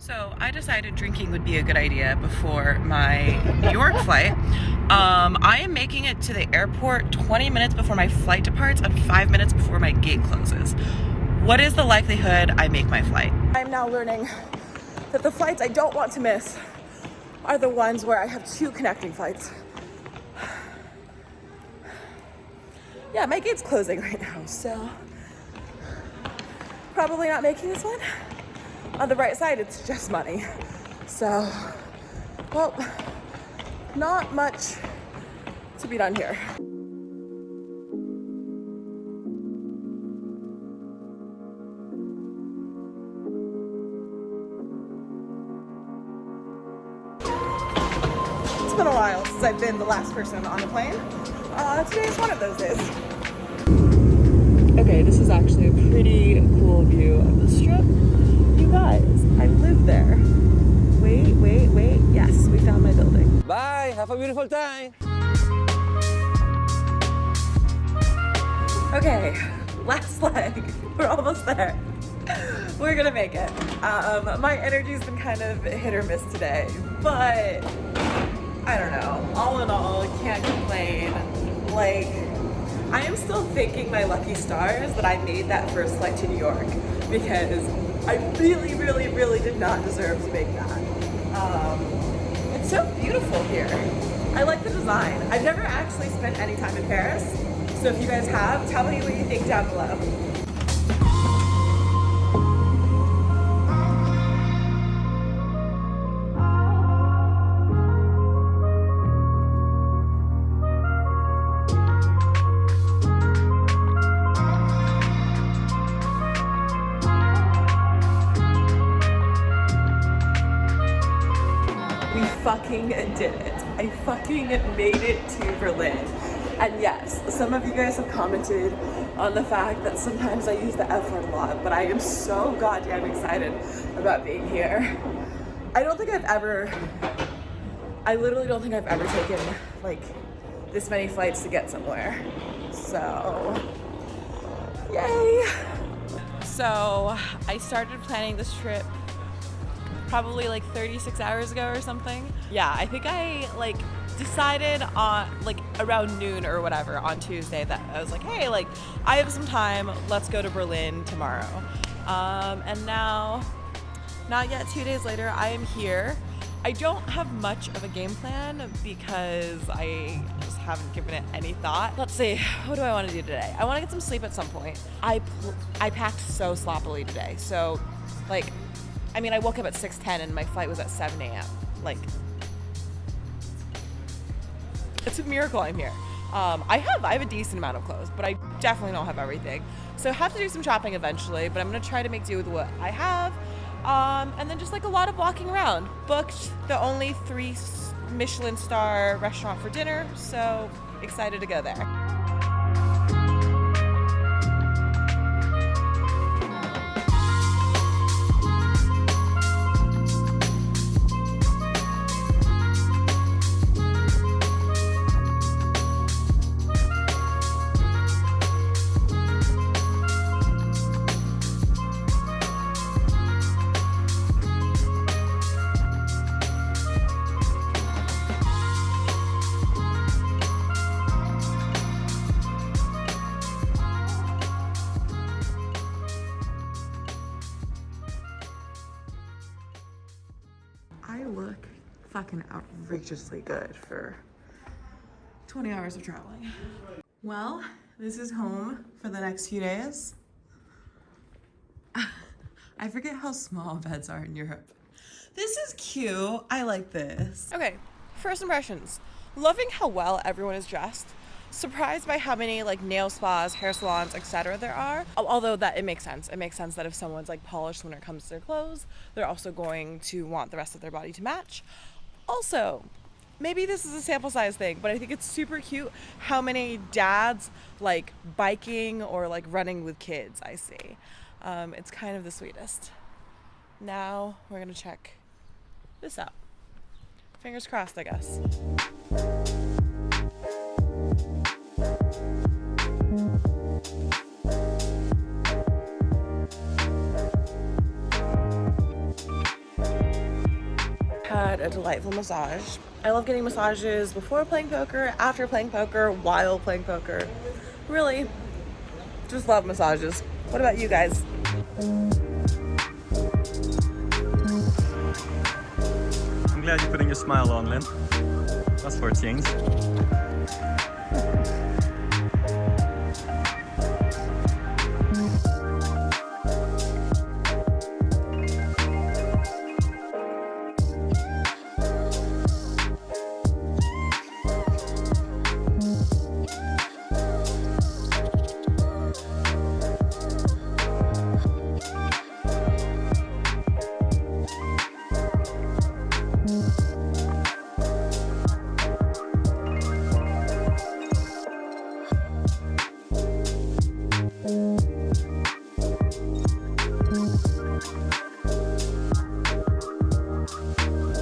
So I decided drinking would be a good idea before my New York flight. I am making it to the airport 20 minutes before my flight departs and 5 minutes before my gate closes. What is the likelihood I make my flight? I'm now learning that the flights I don't want to miss are the ones where I have 2 connecting flights. Yeah, my gate's closing right now, so probably not making this one. On the bright side, it's just money. So, well, not much to be done here. It's been a while since I've been the last person on the plane. Today is one of those days. Okay, this is actually a pretty cool view of the Strip. You guys, I live there. Wait. Yes, we found my building. Bye, have a beautiful time. Okay, last leg. We're almost there. We're gonna make it. My energy's been kind of hit or miss today, but I don't know. All in all, can't complain. Like, I am still thanking my lucky stars that I made that first flight to New York, because I really did not deserve to make that. It's so beautiful here. I like the design. I've never actually spent any time in Paris, so if you guys have, tell me what you think down below. We fucking did it. I fucking made it to Berlin. And yes, some of you guys have commented on the fact that sometimes I use the F word a lot, but I am so goddamn excited about being here. I literally don't think I've ever taken like this many flights to get somewhere. So, yay. So I started planning this trip probably like 36 hours ago or something. Yeah, I think I like decided on like around noon or whatever on Tuesday that I was like, hey, like I have some time, let's go to Berlin tomorrow. And now, not yet 2 days later, I am here. I don't have much of a game plan because I just haven't given it any thought. Let's see, what do I want to do today? I want to get some sleep at some point. I packed so sloppily today. So like, I mean, I woke up at 6:10 and my flight was at 7 a.m. Like, it's a miracle I'm here. I have a decent amount of clothes, but I definitely don't have everything. So I have to do some shopping eventually, but I'm gonna try to make do with what I have. And then just like a lot of walking around. Booked the only 3 Michelin star restaurant for dinner, so excited to go there. I look fucking outrageously good for 20 hours of traveling. Well, this is home for the next few days. I forget how small beds are in Europe. This is cute. I like this. Okay, first impressions. Loving how well everyone is dressed. Surprised by how many like nail spas, hair salons, etc. there are. Although that it makes sense. It makes sense that if someone's like polished when it comes to their clothes, they're also going to want the rest of their body to match. Also, maybe this is a sample size thing, but I think it's super cute how many dads like biking or like running with kids I see. It's kind of the sweetest. Now we're gonna check this out. Fingers crossed, I guess. had a delightful massage. I love getting massages before playing poker, after playing poker, while playing poker. Really, just love massages. What about you guys? I'm glad you're putting your smile on, Lynn. That's for a change.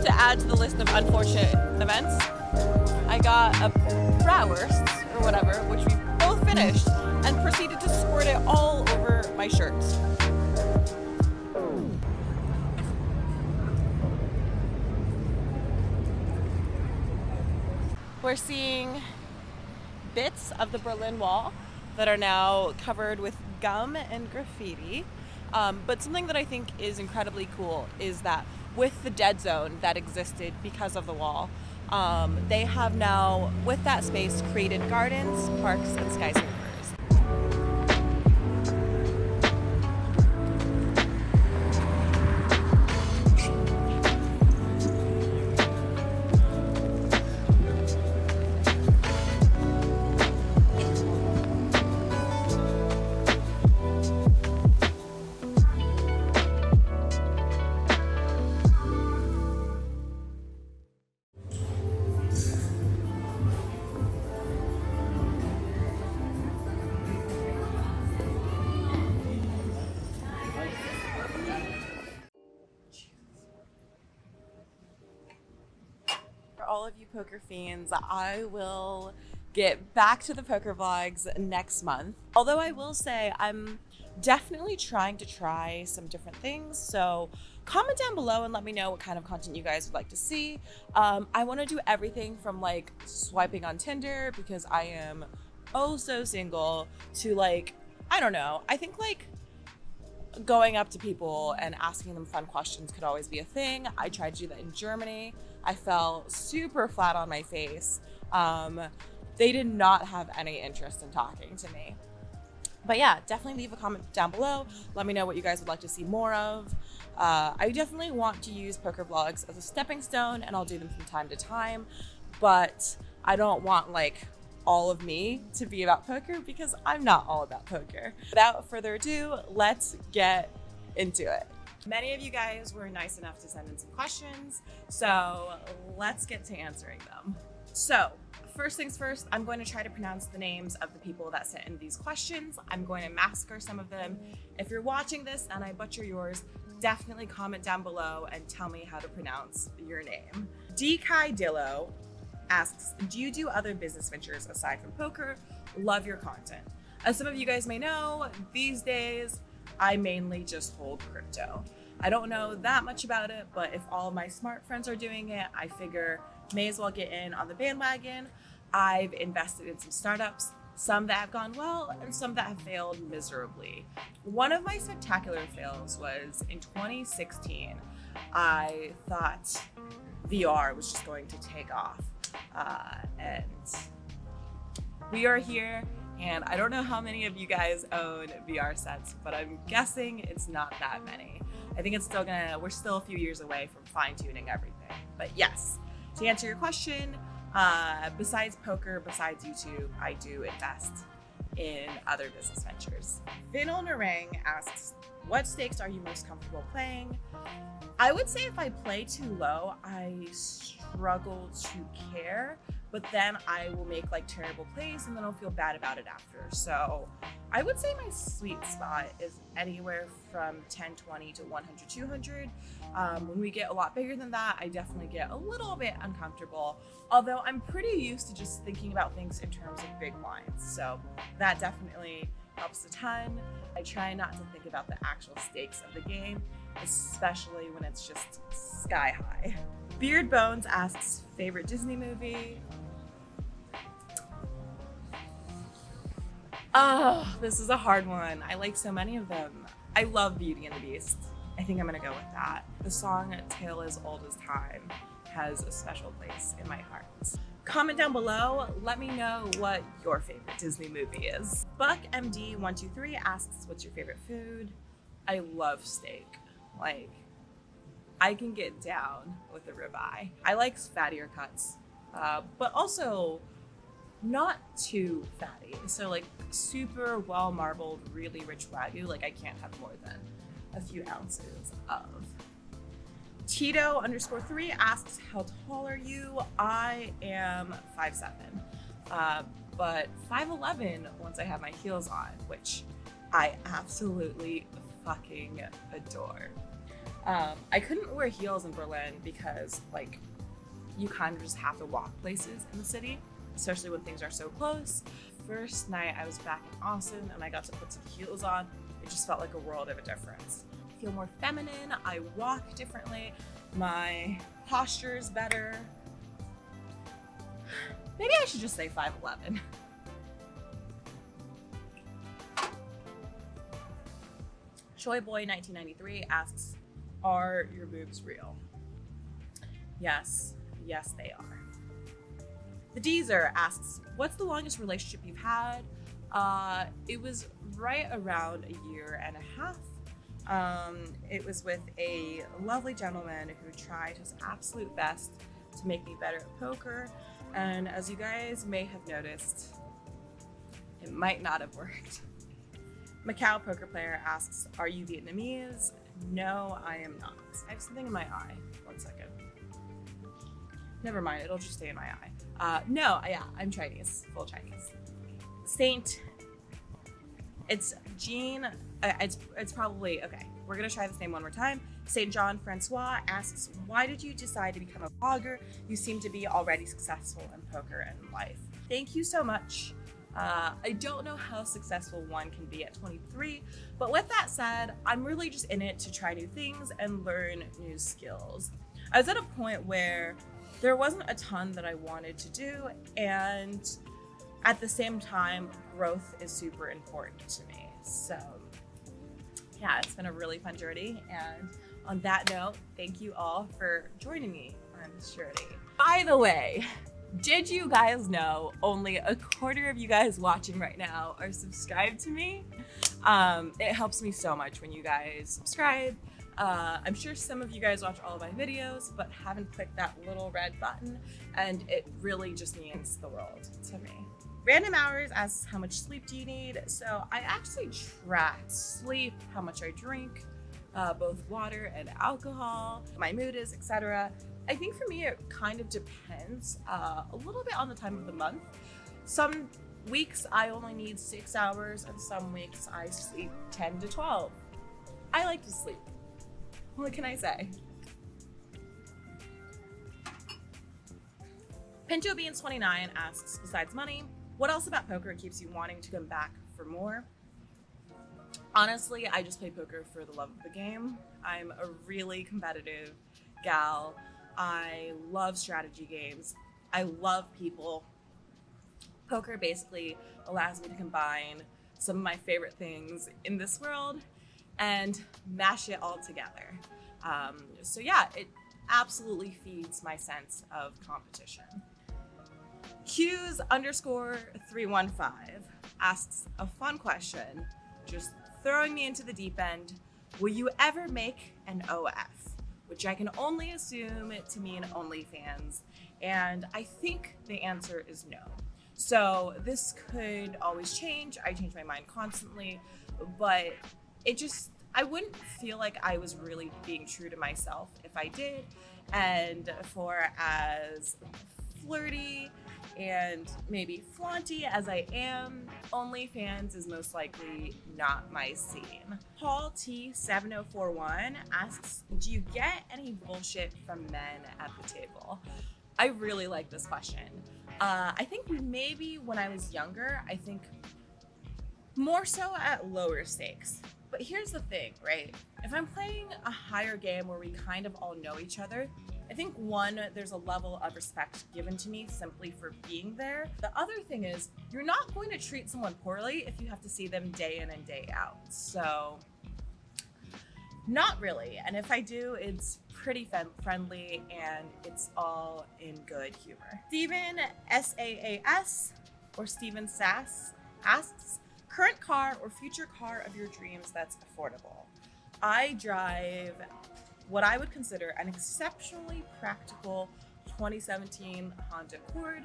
To add to the list of unfortunate events, I got a bratwurst or whatever, which we both finished, and proceeded to squirt it all over my shirts. We're seeing bits of the Berlin Wall that are now covered with gum and graffiti. But something that I think is incredibly cool is that with the dead zone that existed because of the wall, they have now, with that space, created gardens, parks, and skyscrapers. For all of you poker fiends, I will get back to the poker vlogs next month. Although I will say I'm definitely trying to try some different things. So comment down below and let me know what kind of content you guys would like to see. I want to do everything from like swiping on Tinder because I am oh so single to like, I don't know. I think like going up to people and asking them fun questions could always be a thing. I tried to do that in Germany. I fell super flat on my face. They did not have any interest in talking to me. But yeah, definitely leave a comment down below. Let me know what you guys would like to see more of. I definitely want to use poker vlogs as a stepping stone, and I'll do them from time to time. But I don't want like all of me to be about poker because I'm not all about poker. Without further ado, let's get into it. Many of you guys were nice enough to send in some questions, so let's get to answering them. So first things first, I'm going to try to pronounce the names of the people that sent in these questions. I'm going to massacre some of them. If you're watching this and I butcher yours, definitely comment down below and tell me how to pronounce your name. DKai Dillo asks, do you do other business ventures aside from poker? Love your content. As some of you guys may know, these days, I mainly just hold crypto. I don't know that much about it, but if all of my smart friends are doing it, I figure may as well get in on the bandwagon. I've invested in some startups, some that have gone well and some that have failed miserably. One of my spectacular fails was in 2016. I thought VR was just going to take off. And we are here, and I don't know how many of you guys own VR sets, but I'm guessing it's not that many. I think it's still we're still a few years away from fine-tuning everything. But yes, to answer your question, besides poker, besides YouTube, I do invest in other business ventures. Vinal Narang asks, what stakes are you most comfortable playing? I would say if I play too low, I struggle to care, but then I will make like terrible plays and then I'll feel bad about it after. So I would say my sweet spot is anywhere from 10, 20 to 100, 200. When we get a lot bigger than that, I definitely get a little bit uncomfortable, although I'm pretty used to just thinking about things in terms of big lines. So that definitely helps a ton. I try not to think about the actual stakes of the game, especially when it's just sky high. Beard Bones asks, favorite Disney movie? Oh, this is a hard one. I like so many of them. I love Beauty and the Beast. I think I'm gonna go with that. The song Tale as Old as Time has a special place in my heart. Comment down below, let me know what your favorite Disney movie is. BuckMD123 asks, what's your favorite food? I love steak. Like, I can get down with a ribeye. I like fattier cuts, but also not too fatty. So like super well marbled, really rich Wagyu, like I can't have more than a few ounces of. Tito_3 asks, how tall are you? I am 5'7", but 5'11" once I have my heels on, which I absolutely fucking adore. I couldn't wear heels in Berlin because like you kind of just have to walk places in the city, especially when things are so close. First night I was back in Austin and I got to put some heels on. It just felt like a world of a difference. I feel more feminine, I walk differently, my posture is better. Maybe I should just say 5'11". Shoyboy1993 asks, are your boobs real? Yes, they are. The Deezer asks, what's the longest relationship you've had? It was right around a year and a half. It was with a lovely gentleman who tried his absolute best to make me better at poker. And as you guys may have noticed, it might not have worked. Macau Poker Player asks, are you Vietnamese? No, I am not. I have something in my eye. 1 second. Never mind, it'll just stay in my eye. No, yeah, I'm Chinese, full Chinese. Saint, it's Jean, it's probably, okay, we're gonna try this name one more time. St. John Francois asks, why did you decide to become a vlogger? You seem to be already successful in poker and life. Thank you so much. I don't know how successful one can be at 23, but with that said, I'm really just in it to try new things and learn new skills. I was at a point where there wasn't a ton that I wanted to do, and at the same time, growth is super important to me. So yeah, it's been a really fun journey. And on that note, thank you all for joining me on this journey. By the way, did you guys know only a quarter of you guys watching right now are subscribed to me? It helps me so much when you guys subscribe. I'm sure some of you guys watch all of my videos, but haven't clicked that little red button, and it really just means the world to me. Random Hours asks, how much sleep do you need? So I actually track sleep, how much I drink, both water and alcohol, my mood is, etc. I think for me, it kind of depends a little bit on the time of the month. Some weeks I only need 6 hours, and some weeks I sleep 10 to 12. I like to sleep. What can I say? Pinto Beans 29 asks, besides money, what else about poker keeps you wanting to come back for more? Honestly, I just play poker for the love of the game. I'm a really competitive gal. I love strategy games. I love people. Poker basically allows me to combine some of my favorite things in this world and mash it all together. So yeah, it absolutely feeds my sense of competition. Q's_315 asks a fun question, just throwing me into the deep end. Will you ever make an OF? Which I can only assume to mean OnlyFans. And I think the answer is no. So this could always change. I change my mind constantly, but I wouldn't feel like I was really being true to myself if I did. And for as flirty and maybe flaunty as I am, OnlyFans is most likely not my scene. Paul T7041 asks, do you get any bullshit from men at the table? I really like this question. I think maybe when I was younger, I think more so at lower stakes. But here's the thing, right? If I'm playing a higher game where we kind of all know each other, I think one, there's a level of respect given to me simply for being there. The other thing is, you're not going to treat someone poorly if you have to see them day in and day out. So, not really. And if I do, it's pretty friendly and it's all in good humor. Steven SAAS or Steven Sass asks, current car or future car of your dreams that's affordable. I drive what I would consider an exceptionally practical 2017 Honda Accord,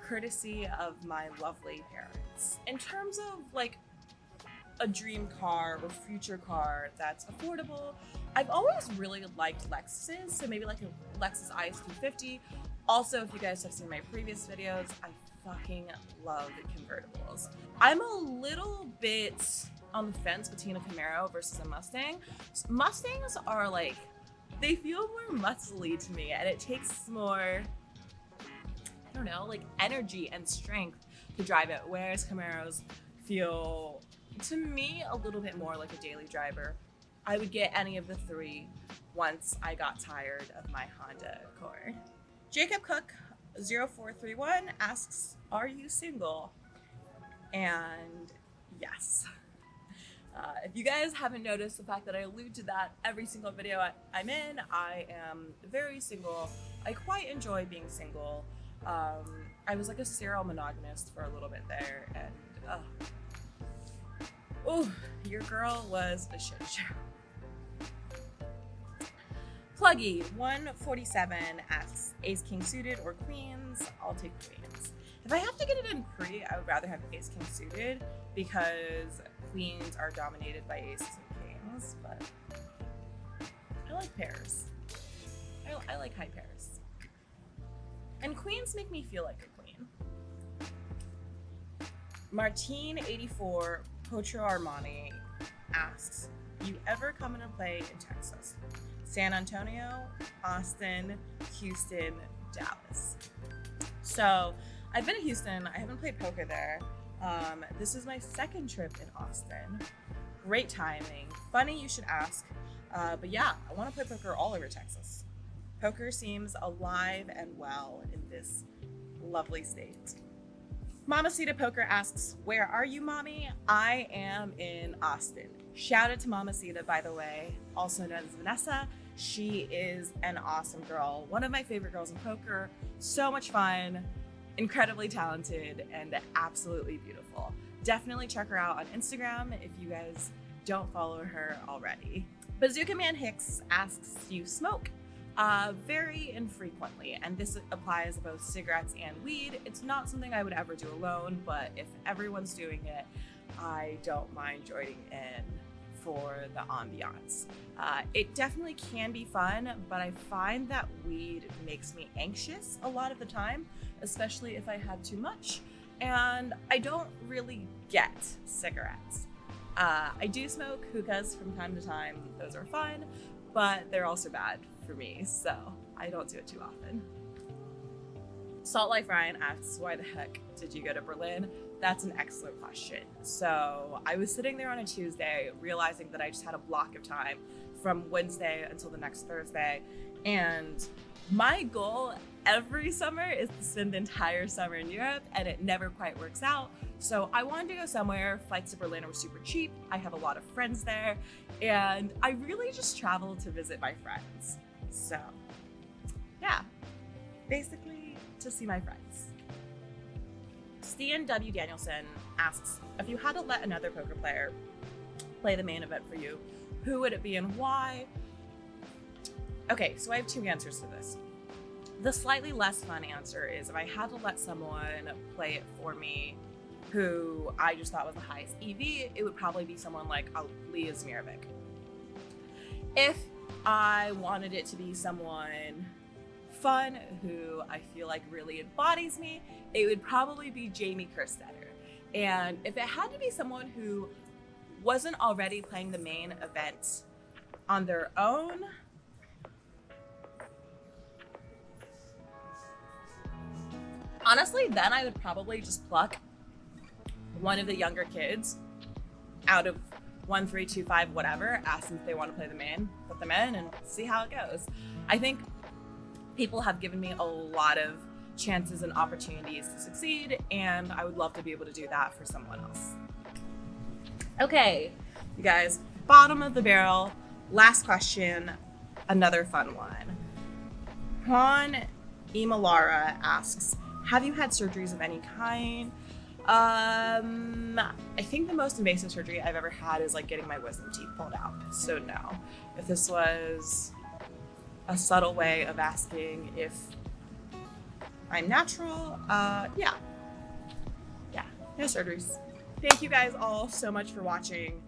courtesy of my lovely parents. In terms of like a dream car or future car that's affordable, I've always really liked Lexuses, so maybe like a Lexus IS 250. Also, if you guys have seen my previous videos, I fucking love convertibles. I'm a little bit on the fence between a Camaro versus a Mustang. Mustangs are like, they feel more muscly to me, and it takes more, I don't know, like energy and strength to drive it, whereas Camaros feel, to me, a little bit more like a daily driver. I would get any of the three once I got tired of my Honda Accord. Jacob Cook 0431 asks, are you single? And yes. If you guys haven't noticed the fact that I allude to that every single video I'm in, I am very single. I quite enjoy being single. I was like a serial monogamist for a little bit there, and oh, your girl was a shit show. Pluggy 147 asks, ace king suited or queens? I'll take queens. If I have to get it in pre, I would rather have ace king suited because queens are dominated by aces and kings, but I like pairs. I like high pairs. And queens make me feel like a queen. Martine84 Potro Armani asks, you ever come in and play in Texas? San Antonio, Austin, Houston, Dallas. So I've been to Houston. I haven't played poker there. This is my second trip in Austin. Great timing. Funny you should ask. But yeah, I want to play poker all over Texas. Poker seems alive and well in this lovely state. Mamacita Poker asks, where are you, mommy? I am in Austin. Shout out to Mamacita, by the way, also known as Vanessa. She is an awesome girl. One of my favorite girls in poker. So much fun, incredibly talented, and absolutely beautiful. Definitely check her out on Instagram if you guys don't follow her already. Bazooka Man Hicks asks, do you smoke? Very infrequently, and this applies to both cigarettes and weed. It's not something I would ever do alone, but if everyone's doing it, I don't mind joining in for the ambiance. It definitely can be fun, but I find that weed makes me anxious a lot of the time, especially if I have too much, and I don't really get cigarettes. I do smoke hookahs from time to time. Those are fun, but they're also bad for me, so I don't do it too often. Salt Life Ryan asks, why the heck did you go to Berlin? That's an excellent question. So I was sitting there on a Tuesday realizing that I just had a block of time from Wednesday until the next Thursday, and my goal every summer is to spend the entire summer in Europe, and it never quite works out. So I wanted to go somewhere. Flights to Berlin were super cheap. I have a lot of friends there, and I really just travel to visit my friends. So yeah, basically to see my friends. Stian W. Danielson asks, if you had to let another poker player play the main event for you, who would it be and why? Okay, so I have two answers to this. The slightly less fun answer is if I had to let someone play it for me who I just thought was the highest EV, it would probably be someone like Leah Zmirovic. If I wanted it to be someone fun who I feel like really embodies me, it would probably be Jamie Kerstetter. And if it had to be someone who wasn't already playing the main event on their own, honestly, then I would probably just pluck one of the younger kids out of 1, 3, 2, 5, whatever, ask them if they want to play the main, put them in, and see how it goes. I think People have given me a lot of chances and opportunities to succeed, and I would love to be able to do that for someone else. Okay, you guys, bottom of the barrel, last question, another fun one. Juan Imalara asks, have you had surgeries of any kind? I think the most invasive surgery I've ever had is like getting my wisdom teeth pulled out. So no. If this was a subtle way of asking if I'm natural, yeah, no surgeries. Thank you guys all so much for watching.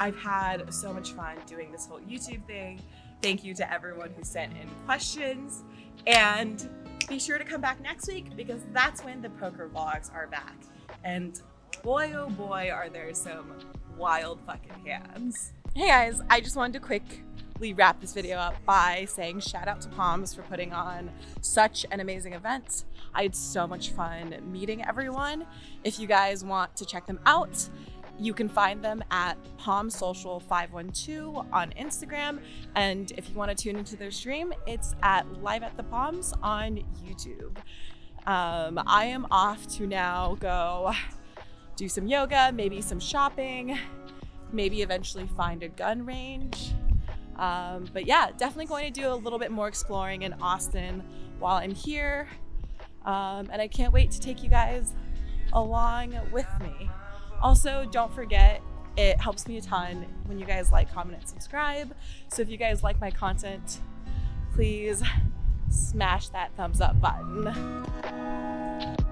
I've had so much fun doing this whole YouTube thing. Thank you to everyone who sent in questions, and be sure to come back next week because that's when the poker vlogs are back. And boy, oh boy, are there some wild fucking hands. Hey guys, I just wanted to quickly wrap this video up by saying shout out to Palms for putting on such an amazing event. I had so much fun meeting everyone. If you guys want to check them out, you can find them at Palm Social 512 on Instagram. And if you want to tune into their stream, it's at Live at the Palms on YouTube. I am off to now go do some yoga, maybe some shopping, maybe eventually find a gun range. But yeah, definitely going to do a little bit more exploring in Austin while I'm here. And I can't wait to take you guys along with me. Also, don't forget, it helps me a ton when you guys like, comment, and subscribe. So if you guys like my content, please smash that thumbs up button.